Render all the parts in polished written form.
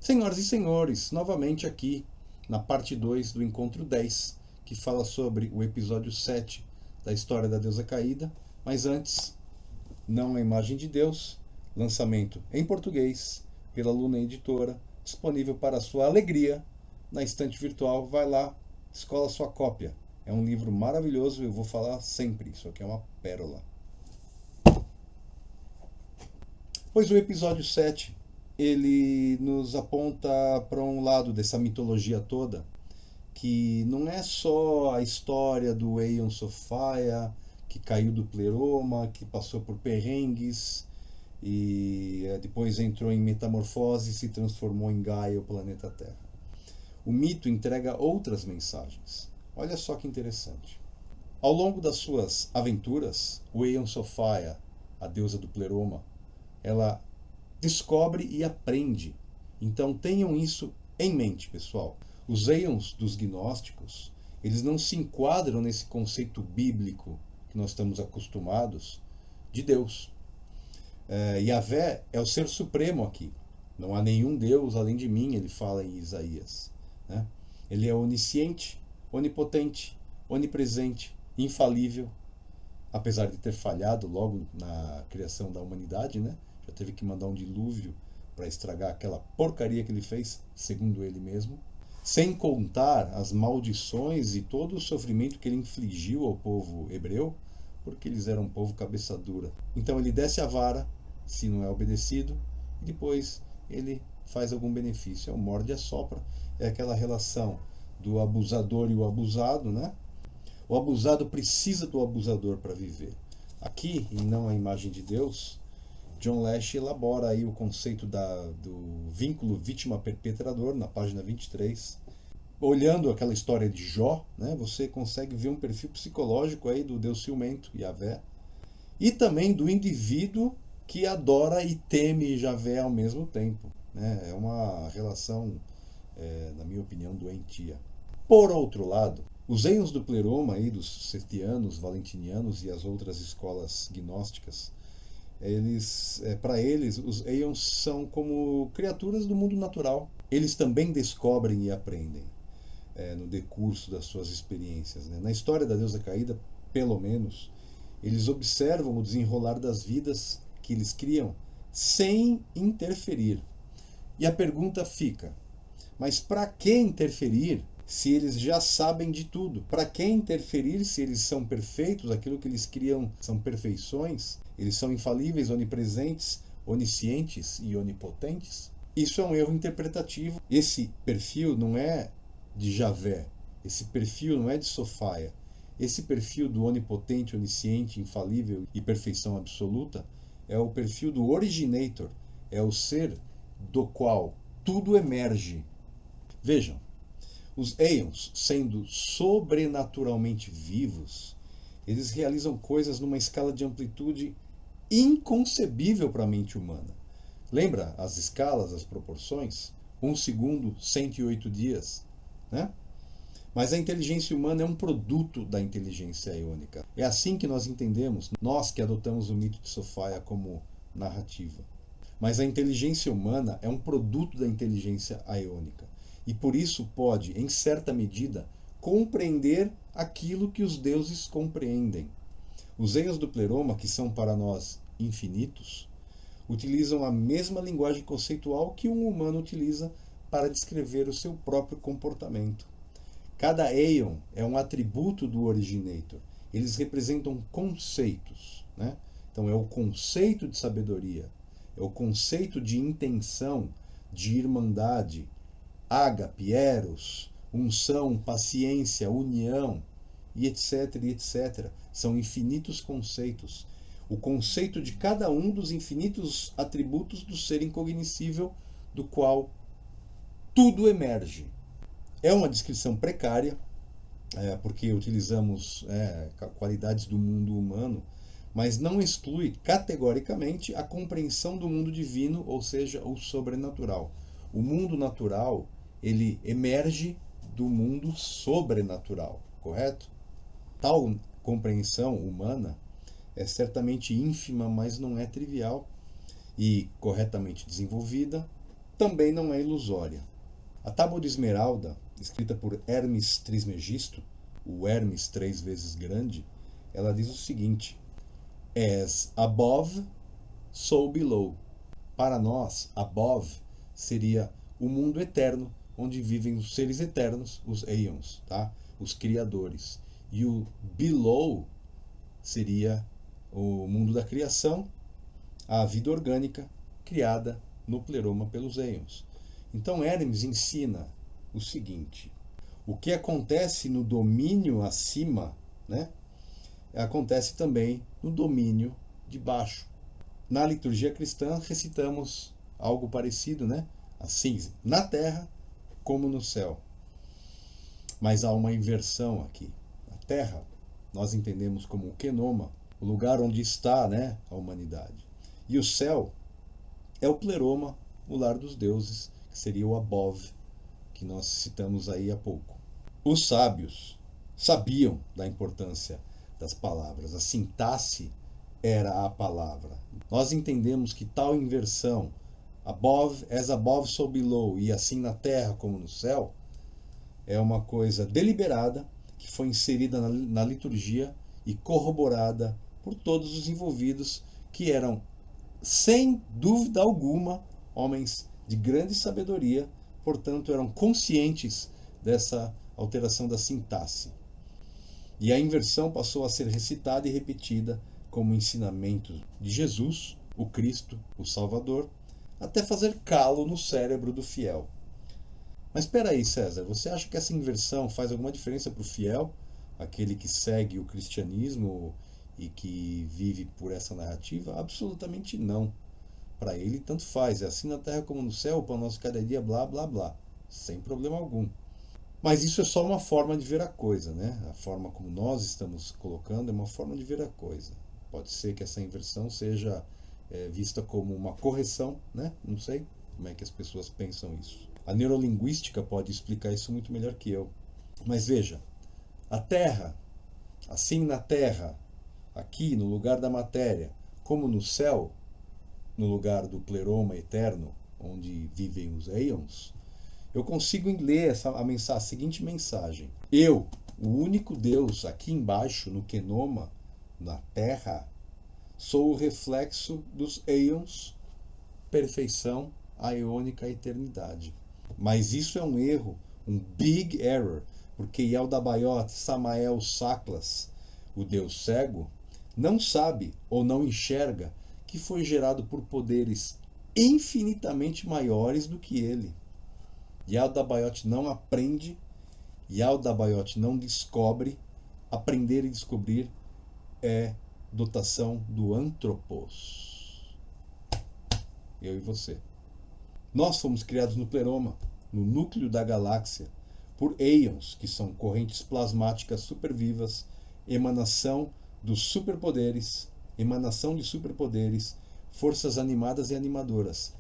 Senhoras e senhores, novamente aqui na parte 2 do Encontro 10, que fala sobre o episódio 7 da história da deusa caída, mas antes, Não a Imagem de Deus, lançamento em português pela Luna Editora, disponível para sua alegria na estante virtual. Vai lá, escola sua cópia. É um livro maravilhoso, eu vou falar sempre, isso aqui é uma pérola. Pois o episódio 7, ele nos aponta para um lado dessa mitologia toda, que não é só a história do Aeon Sophaia, que caiu do pleroma, que passou por perrengues, e depois entrou em metamorfose e se transformou em Gaia, o planeta Terra. O mito entrega outras mensagens. Olha só que interessante. Ao longo das suas aventuras, o Aeon Sophaia, a deusa do pleroma, ela descobre e aprende. Então tenham isso em mente, pessoal. Os Aeons dos gnósticos, eles não se enquadram nesse conceito bíblico que nós estamos acostumados de Deus. Yahvé é o ser supremo aqui. Não há nenhum Deus além de mim, ele fala em Isaías. Né? Ele é onisciente, onipotente, onipresente, infalível, apesar de ter falhado logo na criação da humanidade, né? Já teve que mandar um dilúvio para estragar aquela porcaria que ele fez, segundo ele mesmo. Sem contar as maldições e todo o sofrimento que ele infligiu ao povo hebreu, porque eles eram um povo cabeça dura. Então ele desce a vara, se não é obedecido, e depois ele faz algum benefício. É o morde e assopra. É aquela relação do abusador e o abusado, né? O abusado precisa do abusador para viver. Aqui, em Não a Imagem de Deus, John Lash elabora aí o conceito do vínculo vítima-perpetrador, na página 23. Olhando aquela história de Jó, né, você consegue ver um perfil psicológico aí do Deus ciumento, Yahvé, e também do indivíduo que adora e teme Yahvé ao mesmo tempo. Né? É uma relação, na minha opinião, doentia. Por outro lado, os Aeons do pleroma, aí, dos setianos, valentinianos e as outras escolas gnósticas, para eles, os Aeons são como criaturas do mundo natural. Eles também descobrem e aprendem no decurso das suas experiências. Né? Na história da deusa caída, pelo menos, eles observam o desenrolar das vidas que eles criam sem interferir. E a pergunta fica, mas para que interferir se eles já sabem de tudo? Para que interferir se eles são perfeitos? Aquilo que eles criam são perfeições? Eles são infalíveis, onipresentes, oniscientes e onipotentes? Isso é um erro interpretativo. Esse perfil não é de Yahvé. Esse perfil não é de Sophaia. Esse perfil do onipotente, onisciente, infalível e perfeição absoluta é o perfil do originator. É o ser do qual tudo emerge. Vejam, os Aeons, sendo sobrenaturalmente vivos, eles realizam coisas numa escala de amplitude inconcebível para a mente humana. Lembra as escalas, as proporções? 1 segundo, 108 dias. Né? Mas a inteligência humana é um produto da inteligência aeônica. É assim que nós entendemos, nós que adotamos o mito de Sophaia como narrativa. Mas a inteligência humana é um produto da inteligência aeônica. E por isso pode, em certa medida, compreender aquilo que os deuses compreendem. Os Aeons do pleroma, que são para nós infinitos, utilizam a mesma linguagem conceitual que um humano utiliza para descrever o seu próprio comportamento. Cada Aeon é um atributo do originator. Eles representam conceitos. Né? Então é o conceito de sabedoria, é o conceito de intenção, de irmandade, ágape, eros, unção, paciência, união, e etc, e etc. São infinitos conceitos. O conceito de cada um dos infinitos atributos do ser incognoscível, do qual tudo emerge. É uma descrição precária, porque utilizamos qualidades do mundo humano, mas não exclui categoricamente a compreensão do mundo divino, ou seja, o sobrenatural. O mundo natural, ele emerge do mundo sobrenatural, correto? Tal compreensão humana é certamente ínfima, mas não é trivial, e corretamente desenvolvida, também não é ilusória. A Tábua de Esmeralda, escrita por Hermes Trismegisto, o Hermes 3 vezes grande, ela diz o seguinte: As above, so below. Para nós, above seria o mundo eterno, onde vivem os seres eternos, os aeons, tá? Os criadores. E o below seria o mundo da criação, a vida orgânica criada no pleroma pelos aeons. Então Hermes ensina o seguinte: o que acontece no domínio acima, né, acontece também no domínio de baixo. Na liturgia cristã recitamos algo parecido, né? Assim, na terra como no céu. Mas há uma inversão aqui. A terra nós entendemos como o kenoma, o lugar onde está, né, a humanidade. E o céu é o pleroma, o lar dos deuses, que seria o above, que nós citamos aí há pouco. Os sábios sabiam da importância das palavras. A sintaxe era a palavra. Nós entendemos que tal inversão, above, as above, so below, e assim na terra como no céu, é uma coisa deliberada que foi inserida na liturgia e corroborada por todos os envolvidos, que eram, sem dúvida alguma, homens de grande sabedoria, portanto eram conscientes dessa alteração da sintaxe. E a inversão passou a ser recitada e repetida como ensinamento de Jesus, o Cristo, o Salvador, até fazer calo no cérebro do fiel. Mas espera aí, César, você acha que essa inversão faz alguma diferença para o fiel, aquele que segue o cristianismo e que vive por essa narrativa? Absolutamente não. Para ele, tanto faz. É assim na terra como no céu, o pão nosso cada dia, blá, blá, blá. Sem problema algum. Mas isso é só uma forma de ver a coisa, né? A forma como nós estamos colocando é uma forma de ver a coisa. Pode ser que essa inversão seja vista como uma correção, né? Não sei como é que as pessoas pensam isso. A neurolinguística pode explicar isso muito melhor que eu. Mas veja, a Terra, assim na Terra, aqui no lugar da matéria, como no céu, no lugar do pleroma eterno, onde vivem os aeons, eu consigo ler a seguinte mensagem: eu, o único Deus aqui embaixo, no kenoma, na Terra, sou o reflexo dos aeons, perfeição, aeônica, eternidade. Mas isso é um erro, um big error, porque Yaldabaoth Samael Saklas, o Deus cego, não sabe ou não enxerga que foi gerado por poderes infinitamente maiores do que ele. Yaldabaoth não aprende, Yaldabaoth não descobre. Aprender e descobrir é dotação do antropos. Eu e você. Nós fomos criados no pleroma, no núcleo da galáxia, por aeons, que são correntes plasmáticas supervivas, emanação dos superpoderes, emanação de superpoderes, forças animadas e animadoras.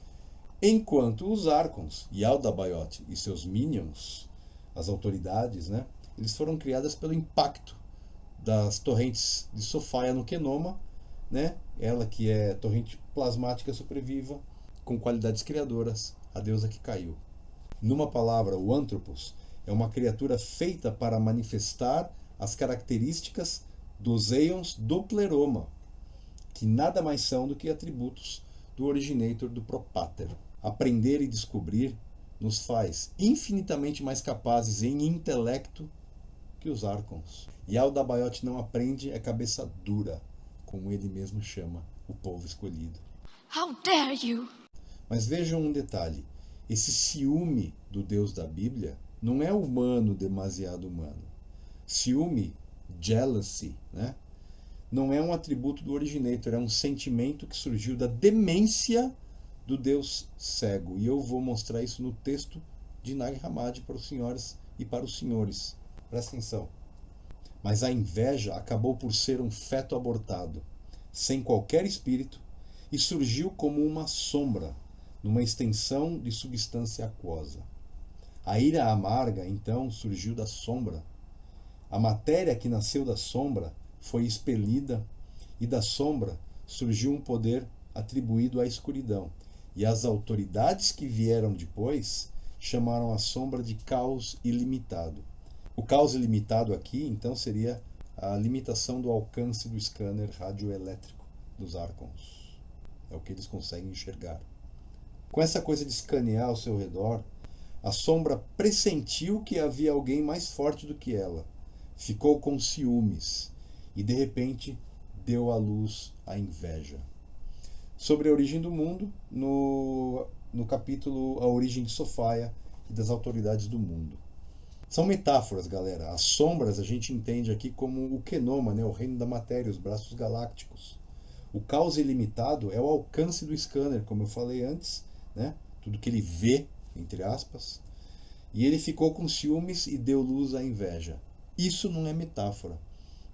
Enquanto os Archons, Yaldabaoth e seus minions, as autoridades, né, eles foram criadas pelo impacto das torrentes de Sophia no kenoma, né, ela que é torrente plasmática superviva, com qualidades criadoras, a deusa que caiu. Numa palavra, o Antropos é uma criatura feita para manifestar as características dos aeons do pleroma, que nada mais são do que atributos do originator do Propater. Aprender e descobrir nos faz infinitamente mais capazes em intelecto que os Archons. Yaldabaoth não aprende, é cabeça dura, como ele mesmo chama o povo escolhido. How dare you? Mas vejam um detalhe: esse ciúme do Deus da Bíblia não é humano, demasiado humano. Ciúme, jealousy, né, não é um atributo do originator, é um sentimento que surgiu da demência do Deus cego. E eu vou mostrar isso no texto de Nag Hammadi para os senhores e para os senhores. Presta atenção. Mas a inveja acabou por ser um feto abortado, sem qualquer espírito, e surgiu como uma sombra, numa extensão de substância aquosa. A ira amarga, então, surgiu da sombra. A matéria que nasceu da sombra foi expelida, e da sombra surgiu um poder atribuído à escuridão. E as autoridades que vieram depois chamaram a sombra de caos ilimitado. O caos ilimitado aqui, então, seria a limitação do alcance do scanner radioelétrico dos Archons. É o que eles conseguem enxergar. Com essa coisa de escanear ao seu redor, a sombra pressentiu que havia alguém mais forte do que ela. Ficou com ciúmes e, de repente, deu à luz a inveja. Sobre a origem do mundo, no capítulo A Origem de Sophia e das Autoridades do Mundo. São metáforas, galera. As sombras a gente entende aqui como o Kenoma, né? O reino da matéria, os braços galácticos. O caos ilimitado é o alcance do scanner, como eu falei antes, né? Tudo que ele vê, entre aspas. E ele ficou com ciúmes e deu luz à inveja. Isso não é metáfora.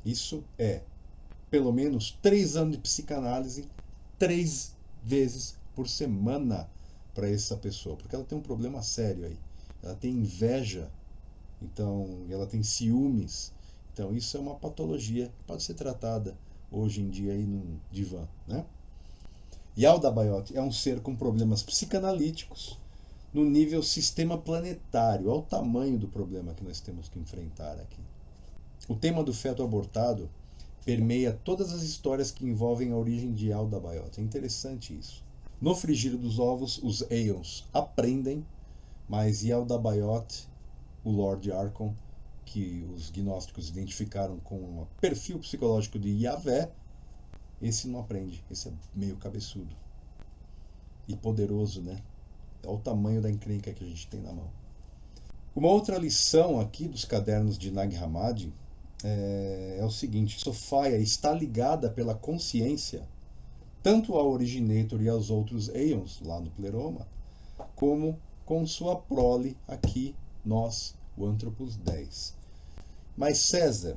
Isso é, pelo menos, 3 anos de psicanálise, 3 vezes por semana para essa pessoa. Porque ela tem um problema sério aí. Ela tem inveja, então ela tem ciúmes. Então isso é uma patologia que pode ser tratada hoje em dia aí num divã, né? Yalda Bayot é um ser com problemas psicanalíticos no nível sistema planetário. Olha o tamanho do problema que nós temos que enfrentar aqui. O tema do feto abortado permeia todas as histórias que envolvem a origem de Yalda Bayot. É interessante isso. No frigir dos ovos, os Aeons aprendem, mas Yalda Bayot, o Lord Archon, que os gnósticos identificaram com o perfil psicológico de Yahvé, esse não aprende. Esse é meio cabeçudo. E poderoso, né? É o tamanho da encrenca que a gente tem na mão. Uma outra lição aqui dos cadernos de Nag Hammadi é o seguinte: Sophia está ligada pela consciência tanto ao Originator e aos outros Aeons, lá no Pleroma, como com sua prole aqui, nós, o Anthropos 10. Mas César,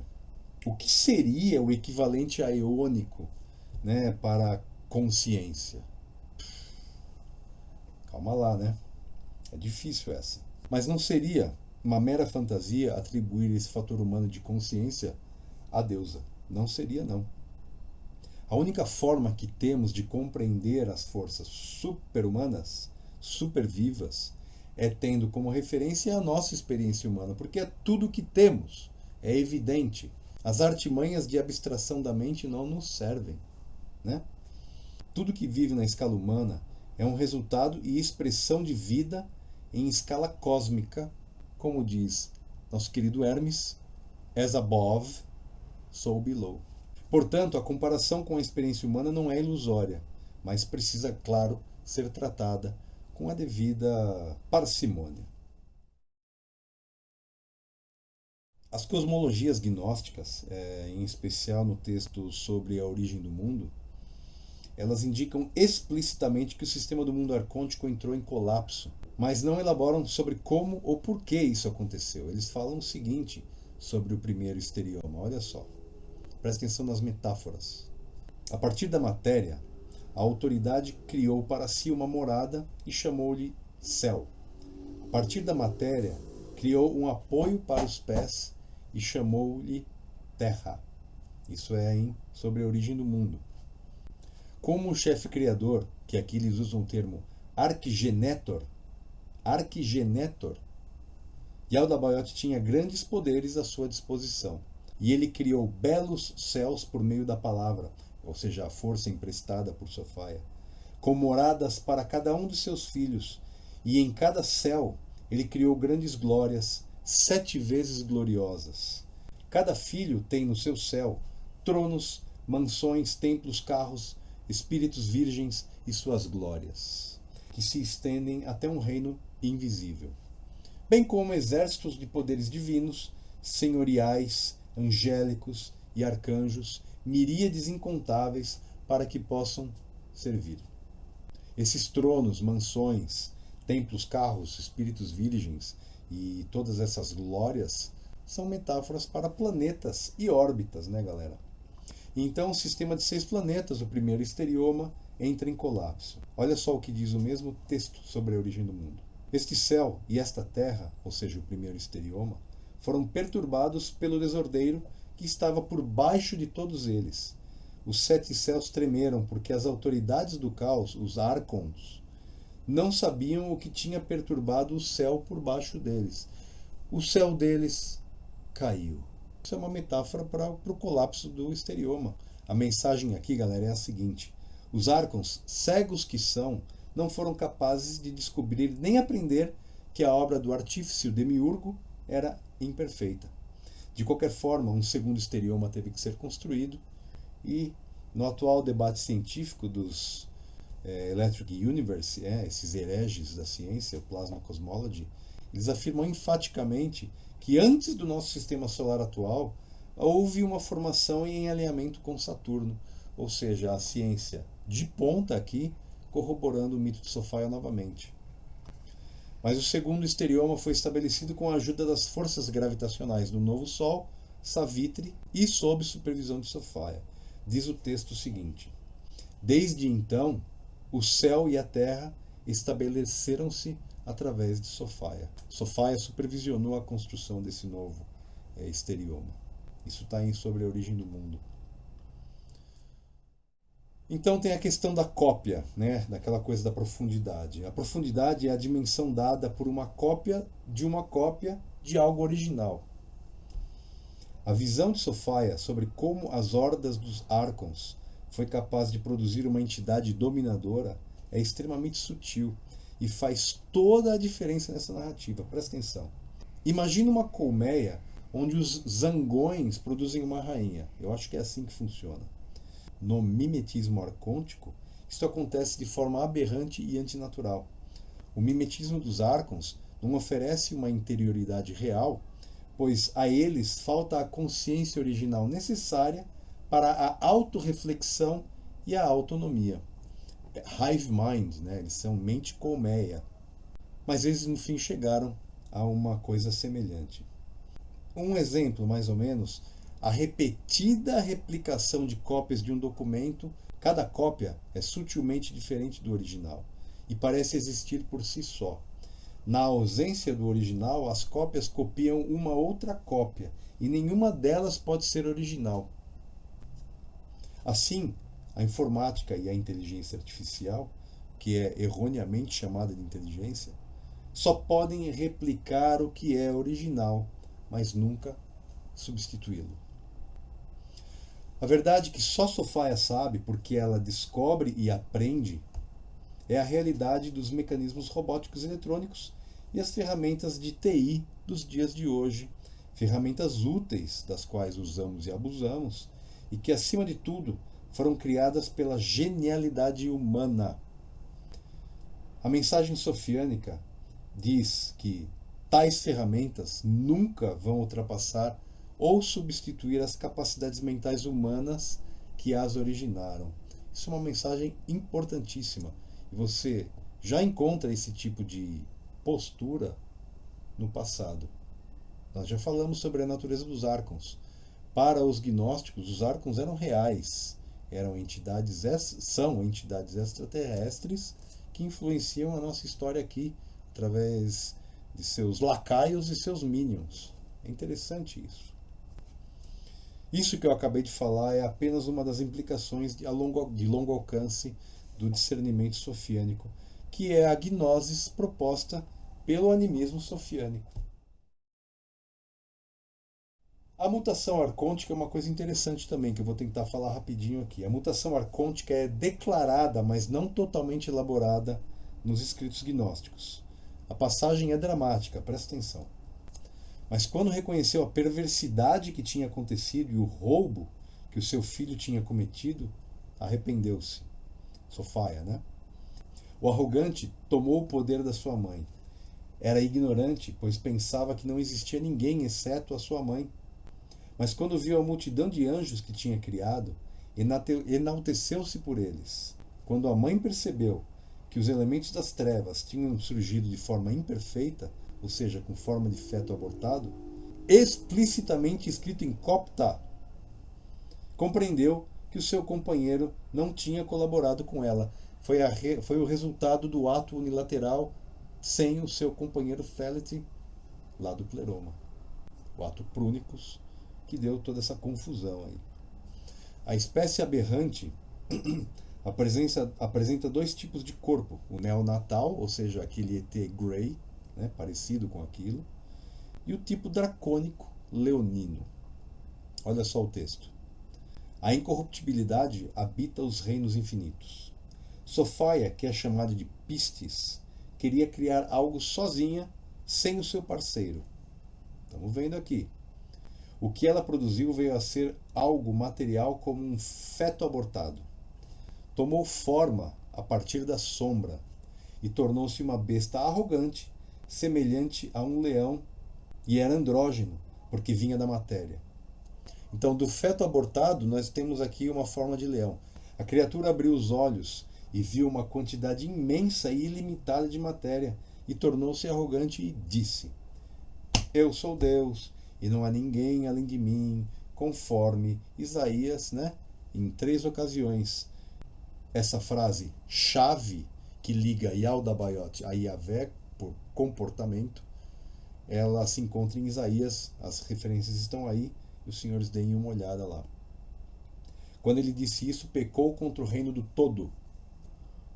o que seria o equivalente aeônico, né, para consciência? Calma lá, né? É difícil essa. Mas não seria uma mera fantasia atribuir esse fator humano de consciência à deusa. Não seria, não. A única forma que temos de compreender as forças super-humanas, super-vivas, é tendo como referência a nossa experiência humana, porque é tudo que temos, é evidente. As artimanhas de abstração da mente não nos servem, né? Tudo que vive na escala humana é um resultado e expressão de vida em escala cósmica, como diz nosso querido Hermes, as above, so below. Portanto, a comparação com a experiência humana não é ilusória, mas precisa, claro, ser tratada com a devida parcimônia. As cosmologias gnósticas, em especial no texto sobre a origem do mundo, elas indicam explicitamente que o sistema do mundo arcôntico entrou em colapso, mas não elaboram sobre como ou por que isso aconteceu. Eles falam o seguinte sobre o primeiro esterioma, olha só. Presta atenção nas metáforas. A partir da matéria, a autoridade criou para si uma morada e chamou-lhe céu. A partir da matéria, criou um apoio para os pés e chamou-lhe terra. Isso é sobre a origem do mundo. Como o chefe criador, que aqui eles usam o termo arquigenetor, Yalda Bayot tinha grandes poderes à sua disposição. E ele criou belos céus por meio da palavra, ou seja, a força emprestada por Sophia, com moradas para cada um dos seus filhos. E em cada céu ele criou grandes glórias, 7 vezes gloriosas. Cada filho tem no seu céu tronos, mansões, templos, carros, espíritos virgens e suas glórias, que se estendem até um reino invisível, bem como exércitos de poderes divinos, senhoriais, angélicos e arcanjos, miríades incontáveis para que possam servir. Esses tronos, mansões, templos, carros, espíritos virgens e todas essas glórias são metáforas para planetas e órbitas, né, galera? Então, o sistema de 6 planetas, o primeiro esterioma, entra em colapso. Olha só o que diz o mesmo texto sobre a origem do mundo. Este céu e esta terra, ou seja, o primeiro esterioma, foram perturbados pelo desordeiro que estava por baixo de todos eles. Os 7 céus tremeram porque as autoridades do caos, os Archons, não sabiam o que tinha perturbado o céu por baixo deles. O céu deles caiu. Isso é uma metáfora para o colapso do esterioma. A mensagem aqui, galera, é a seguinte: os Arcons, cegos que são, não foram capazes de descobrir nem aprender que a obra do artífice demiurgo era imperfeita. De qualquer forma, um segundo esterioma teve que ser construído e, no atual debate científico dos Electric Universe, esses hereges da ciência, o Plasma Cosmology, eles afirmam enfaticamente que antes do nosso sistema solar atual houve uma formação em alinhamento com Saturno, ou seja, a ciência de ponta aqui corroborando o mito de Sophia novamente. Mas o segundo esterioma foi estabelecido com a ajuda das forças gravitacionais do novo Sol, Savitri, e sob supervisão de Sophia. Diz o texto seguinte: desde então, o céu e a terra estabeleceram-se através de Sophia. Sophia supervisionou a construção desse novo esterioma. Isso está em Sobre a Origem do Mundo. Então tem a questão da cópia, né? Daquela coisa da profundidade. A profundidade é a dimensão dada por uma cópia de algo original. A visão de Sophia sobre como as hordas dos Arcons foi capaz de produzir uma entidade dominadora é extremamente sutil e faz toda a diferença nessa narrativa. Presta atenção. Imagina uma colmeia onde os zangões produzem uma rainha. Eu acho que é assim que funciona. No mimetismo arcôntico, isto acontece de forma aberrante e antinatural. O mimetismo dos Arcons não oferece uma interioridade real, pois a eles falta a consciência original necessária para a autorreflexão e a autonomia. Hive mind, né? Eles são mente colmeia. Mas eles no fim chegaram a uma coisa semelhante. Um exemplo, mais ou menos, a repetida replicação de cópias de um documento. Cada cópia é sutilmente diferente do original e parece existir por si só. Na ausência do original, as cópias copiam uma outra cópia e nenhuma delas pode ser original. Assim, a informática e a inteligência artificial, que é erroneamente chamada de inteligência, só podem replicar o que é original, mas nunca substituí-lo. A verdade que só Sophia sabe, porque ela descobre e aprende, é a realidade dos mecanismos robóticos eletrônicos e as ferramentas de TI dos dias de hoje, ferramentas úteis das quais usamos e abusamos, e que, acima de tudo, foram criadas pela genialidade humana. A mensagem sofiânica diz que tais ferramentas nunca vão ultrapassar ou substituir as capacidades mentais humanas que as originaram. Isso é uma mensagem importantíssima. E você já encontra esse tipo de postura no passado. Nós já falamos sobre a natureza dos Arcons. Para os gnósticos, os Arcons eram reais. São entidades extraterrestres que influenciam a nossa história aqui através de seus lacaios e seus minions. É interessante isso. Isso que eu acabei de falar é apenas uma das implicações de longo alcance do discernimento sofiânico, que é a gnosis proposta pelo animismo sofiânico. A mutação arcôntica é uma coisa interessante também, que eu vou tentar falar rapidinho aqui. A mutação arcôntica é declarada, mas não totalmente elaborada nos escritos gnósticos. A passagem é dramática, presta atenção. Mas quando reconheceu a perversidade que tinha acontecido e o roubo que o seu filho tinha cometido, arrependeu-se. Sophia, né? O arrogante tomou o poder da sua mãe. Era ignorante, pois pensava que não existia ninguém exceto a sua mãe. Mas quando viu a multidão de anjos que tinha criado, enalteceu-se por eles. Quando a mãe percebeu que os elementos das trevas tinham surgido de forma imperfeita, ou seja, com forma de feto abortado, explicitamente escrito em copta, compreendeu que o seu companheiro não tinha colaborado com ela. Foi o resultado do ato unilateral sem o seu companheiro Felity lá do pleroma. O ato prúnicus que deu toda essa confusão aí. A espécie aberrante, Apresenta dois tipos de corpo, o neonatal, ou seja, aquele ET Grey, né, parecido com aquilo, e o tipo dracônico leonino. Olha só o texto. A incorruptibilidade habita os reinos infinitos. Sophia, que é chamada de Pistis, queria criar algo sozinha, sem o seu parceiro. Estamos vendo aqui. O que ela produziu veio a ser algo material como um feto abortado. Tomou forma a partir da sombra e tornou-se uma besta arrogante, semelhante a um leão, e era andrógeno, porque vinha da matéria. Então, do feto abortado, nós temos aqui uma forma de leão. A criatura abriu os olhos e viu uma quantidade imensa e ilimitada de matéria, e tornou-se arrogante e disse: Eu sou Deus, e não há ninguém além de mim, conforme Isaías, né? Em 3 ocasiões. Essa frase chave que liga Yaldabaoth a Yahvé por comportamento, ela se encontra em Isaías, as referências estão aí, e os senhores deem uma olhada lá. Quando ele disse isso, pecou contra o reino do todo.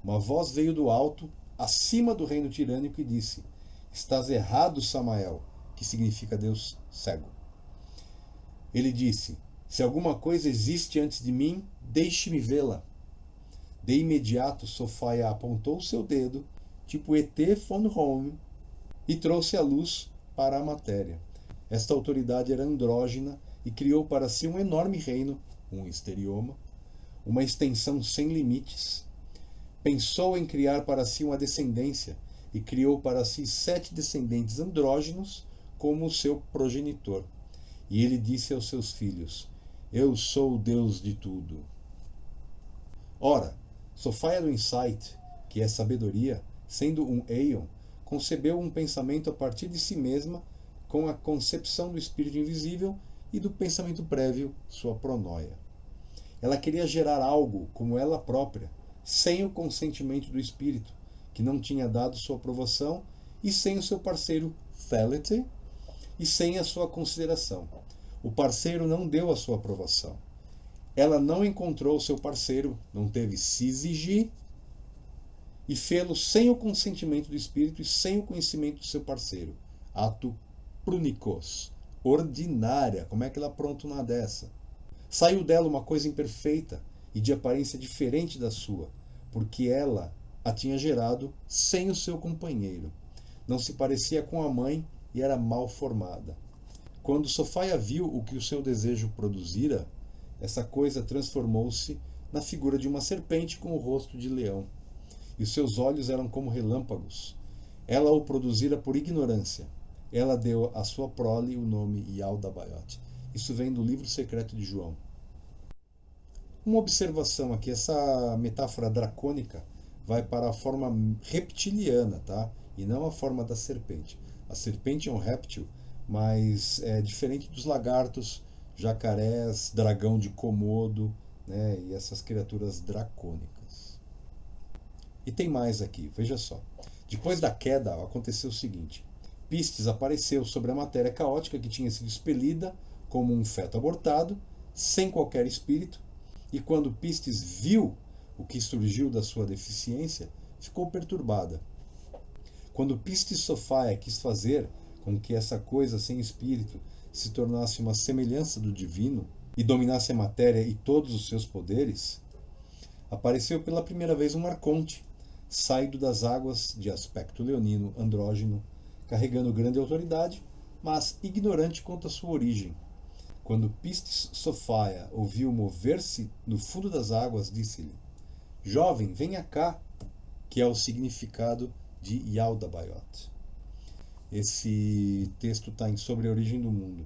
Uma voz veio do alto, acima do reino tirânico, e disse: Estás errado, Samael, que significa Deus cego. Ele disse: Se alguma coisa existe antes de mim, deixe-me vê-la. De imediato, Sophia apontou seu dedo, tipo E.T. von Rom, e trouxe a luz para a matéria. Esta autoridade era andrógena e criou para si um enorme reino, um esterioma, uma extensão sem limites. Pensou em criar para si uma descendência e criou para si 7 descendentes andrógenos como o seu progenitor. E ele disse aos seus filhos: Eu sou o Deus de tudo. Ora, Sophia do Insight, que é sabedoria, sendo um Aeon, concebeu um pensamento a partir de si mesma, com a concepção do espírito invisível e do pensamento prévio, sua pronoia. Ela queria gerar algo como ela própria, sem o consentimento do espírito, que não tinha dado sua aprovação, e sem o seu parceiro Thelete, e sem a sua consideração. O parceiro não deu a sua aprovação. Ela não encontrou seu parceiro, não teve se exigir, e fê-lo sem o consentimento do espírito e sem o conhecimento do seu parceiro. Ato prunikos, ordinária. Como é que ela apronta uma dessa? Saiu dela uma coisa imperfeita e de aparência diferente da sua, porque ela a tinha gerado sem o seu companheiro. Não se parecia com a mãe e era mal formada. Quando Sophia viu o que o seu desejo produzira, essa coisa transformou-se na figura de uma serpente com o rosto de leão, e os seus olhos eram como relâmpagos. Ela o produzira por ignorância. Ela deu à sua prole o nome Yaldabaoth. Isso vem do livro secreto de João. Uma observação aqui, essa metáfora dracônica vai para a forma reptiliana, tá? E não a forma da serpente. A serpente é um réptil, mas é diferente dos lagartos, jacarés, dragão de Komodo, né? E essas criaturas dracônicas. E tem mais aqui, veja só. Depois da queda, aconteceu o seguinte: Pistis apareceu sobre a matéria caótica que tinha sido expelida como um feto abortado, sem qualquer espírito, e quando Pistis viu o que surgiu da sua deficiência, ficou perturbada. Quando Pistis Sophia quis fazer com que essa coisa sem espírito se tornasse uma semelhança do divino e dominasse a matéria e todos os seus poderes, apareceu pela primeira vez um arconte, saído das águas de aspecto leonino, andrógeno, carregando grande autoridade, mas ignorante quanto à sua origem. Quando Pistis Sophia ouviu mover-se no fundo das águas, disse-lhe: Jovem, venha cá, que é o significado de Yaldabaoth. Esse texto está em Sobre a Origem do Mundo.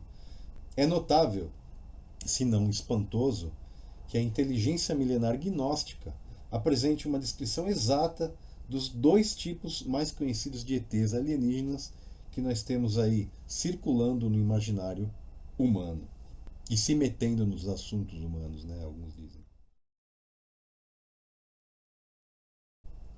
É notável, se não espantoso, que a inteligência milenar gnóstica apresente uma descrição exata dos 2 tipos mais conhecidos de ETs alienígenas que nós temos aí circulando no imaginário humano e se metendo nos assuntos humanos, né? Alguns dizem.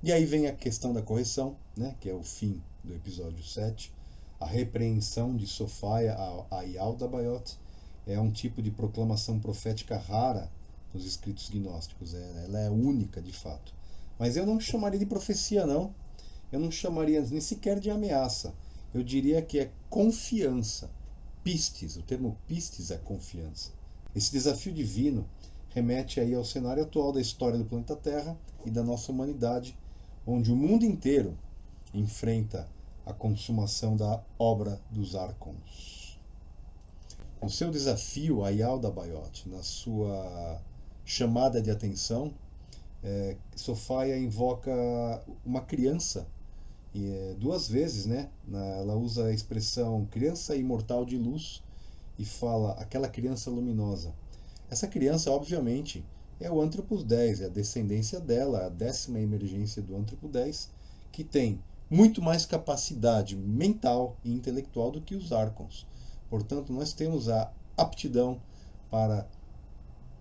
E aí vem a questão da correção, né? Que é o fim do episódio 7. A repreensão de Sophia a Yaldabaoth é um tipo de proclamação profética rara nos escritos gnósticos. Ela é única, de fato. Mas eu não chamaria de profecia, não. Eu não chamaria nem sequer de ameaça. Eu diria que é confiança. Pistes, o termo pistes é confiança. Esse desafio divino remete aí ao cenário atual da história do planeta Terra e da nossa humanidade, onde o mundo inteiro enfrenta a consumação da obra dos Arcons. O seu desafio a Yalda Bayot, na sua chamada de atenção, Sophia invoca uma criança, duas vezes, né? Ela usa a expressão criança imortal de luz e fala aquela criança luminosa. Essa criança, obviamente, é o Anthropus 10, é a descendência dela, a 10ª emergência do Anthropus 10, que tem muito mais capacidade mental e intelectual do que os Arcons. Portanto, nós temos a aptidão para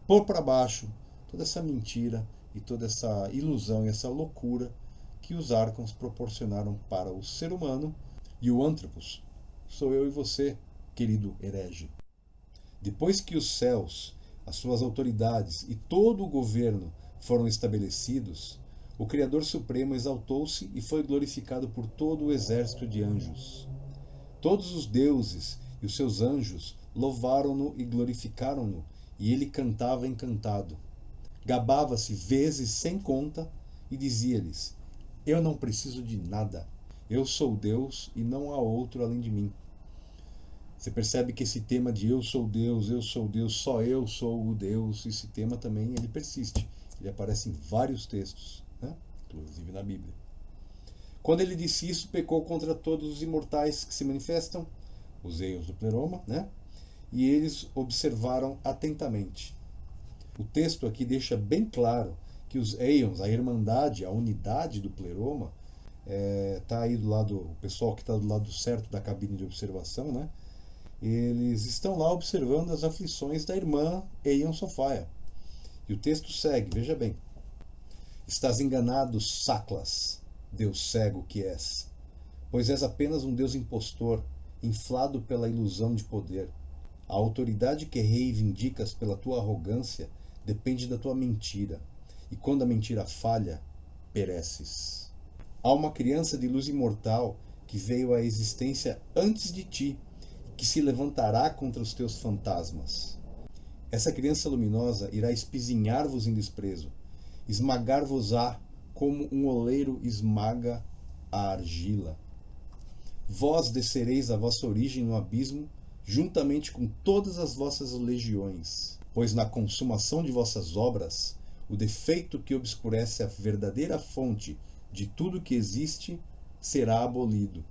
pôr para baixo toda essa mentira e toda essa ilusão e essa loucura que os Arcons proporcionaram para o ser humano. E o Anthropus sou eu e você, querido herege. Depois que os céus, as suas autoridades e todo o governo foram estabelecidos, o Criador Supremo exaltou-se e foi glorificado por todo o exército de anjos. Todos os deuses e os seus anjos louvaram-no e glorificaram-no, e ele cantava encantado. Gabava-se vezes sem conta e dizia-lhes: eu não preciso de nada. Eu sou Deus e não há outro além de mim. Você percebe que esse tema de eu sou Deus, só eu sou o Deus, esse tema também ele persiste. Ele aparece em vários textos, né? Inclusive na Bíblia. Quando ele disse isso, pecou contra todos os imortais que se manifestam, os Aeons do Pleroma, né? E eles observaram atentamente. O texto aqui deixa bem claro que os Aeons, a irmandade, a unidade do Pleroma, tá aí do lado, o pessoal que está do lado certo da cabine de observação, né? Eles estão lá observando as aflições da irmã Aeon Sophia. E o texto segue, veja bem. Estás enganado, Saclas, Deus cego que és, pois és apenas um Deus impostor, inflado pela ilusão de poder. A autoridade que reivindicas pela tua arrogância depende da tua mentira, e quando a mentira falha, pereces. Há uma criança de luz imortal que veio à existência antes de ti, que se levantará contra os teus fantasmas. Essa criança luminosa irá espizinhar-vos em desprezo, esmagar-vos-á como um oleiro esmaga a argila. Vós descereis a vossa origem no abismo, juntamente com todas as vossas legiões, pois na consumação de vossas obras, o defeito que obscurece a verdadeira fonte de tudo que existe será abolido,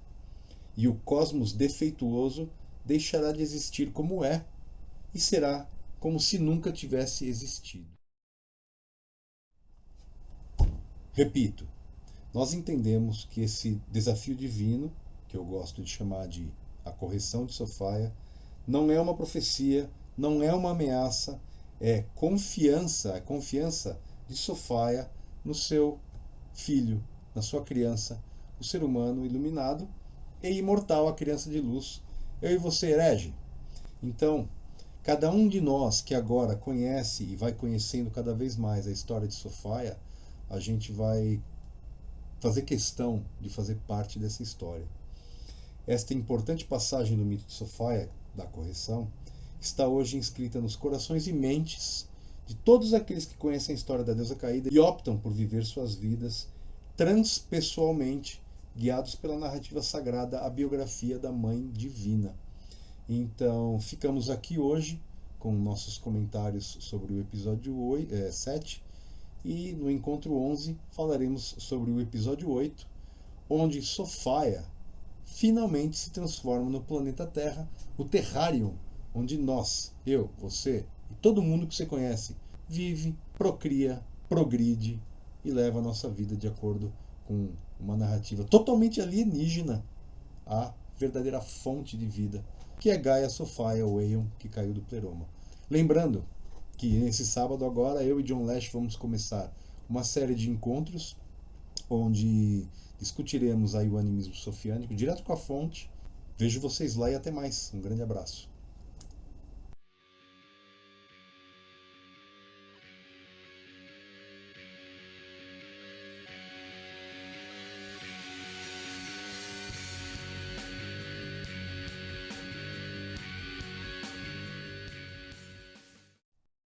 e o cosmos defeituoso deixará de existir como é, e será como se nunca tivesse existido. Repito, nós entendemos que esse desafio divino, que eu gosto de chamar de a correção de Sophia, não é uma profecia, não é uma ameaça, é confiança de Sophia no seu filho, na sua criança, o ser humano iluminado e imortal, a criança de luz. Eu e você, herege. Então, cada um de nós que agora conhece e vai conhecendo cada vez mais a história de Sophia, a gente vai fazer questão de fazer parte dessa história. Esta importante passagem do mito de Sophia, da correção, está hoje inscrita nos corações e mentes de todos aqueles que conhecem a história da deusa caída e optam por viver suas vidas transpessoalmente, guiados pela narrativa sagrada, a biografia da Mãe Divina. Então, ficamos aqui hoje com nossos comentários sobre o episódio 7, e no encontro 11 falaremos sobre o episódio 8, onde Sophia finalmente se transforma no planeta Terra, o Terrarium, onde nós, eu, você e todo mundo que você conhece, vive, procria, progride e leva a nossa vida de acordo com uma narrativa totalmente alienígena à verdadeira fonte de vida, que é Gaia Sophia, o Aeon que caiu do Pleroma. Lembrando que nesse sábado agora eu e John Lash vamos começar uma série de encontros onde discutiremos aí o animismo sofiânico direto com a fonte. Vejo vocês lá e até mais. Um grande abraço.